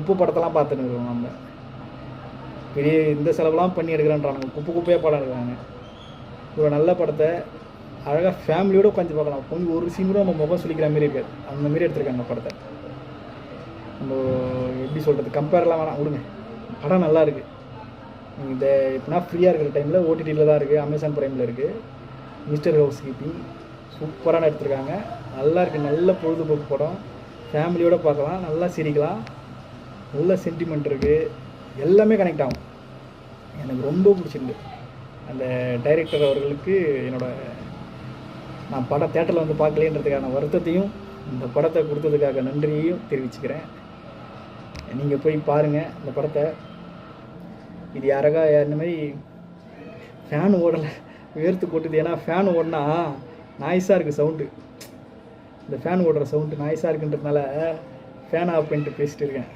குப்பு படத்தெல்லாம் பார்த்துன்னு இருக்கிறோம் நம்ம. பெரிய இந்த செலவுலாம் பண்ணி எடுக்கிறேன்றானுங்க, குப்பையாக படம் எடுக்கிறாங்க. ஒரு நல்ல படத்தை அழகாக ஃபேமிலியோடு உட்காந்து பார்க்கலாம். கொஞ்சம் ஒரு சீன் கூட நம்ம முகம் சொல்லிக்கிற மாரி இருக்காது, அந்த மாரி எடுத்துருக்காங்க படத்தை. நம்ம எப்படி சொல்கிறது, கம்பேர்லாம் வேணாம் விடுங்க, படம் நல்லா இருக்குது. இந்த இப்போனா ஃப்ரீயாக இருக்கிற டைமில் ஓடிடியில் தான் இருக்குது, அமேசான் ப்ரைமில் இருக்குது. மிஸ்டர் ஹவுஸ் கீப்பிங் சூப்பரான எடுத்துருக்காங்க, நல்லா இருக்குது. நல்ல பொழுதுபோக்கு படம், ஃபேமிலியோடு பார்க்கலாம், நல்லா சிரிக்கலாம், நல்ல சென்டிமெண்ட் இருக்குது, எல்லாமே கனெக்ட் ஆகும். எனக்கு ரொம்ப பிடிச்சிருந்து. அந்த டைரக்டர் அவர்களுக்கு நான் படம் தேட்டரில் வந்து பார்க்கலேன்றதுக்கான வருத்தத்தையும் இந்த படத்தை கொடுத்ததுக்காக நன்றியையும் தெரிவிச்சுக்கிறேன். நீங்கள் போய் பாருங்கள் இந்த படத்தை. இது யாராக இந்த மாதிரி ஃபேன் ஓடலை, வேர்த்து கொட்டுது. ஏன்னா ஃபேன் ஓடினா நாய்ஸாக இருக்குது சவுண்டு, இந்த ஃபேன் ஓடுற சவுண்டு நாய்ஸாக இருக்குன்றதுனால ஃபேன் ஆஃப் பண்ணிட்டு பேசிட்டு இருக்கேன்.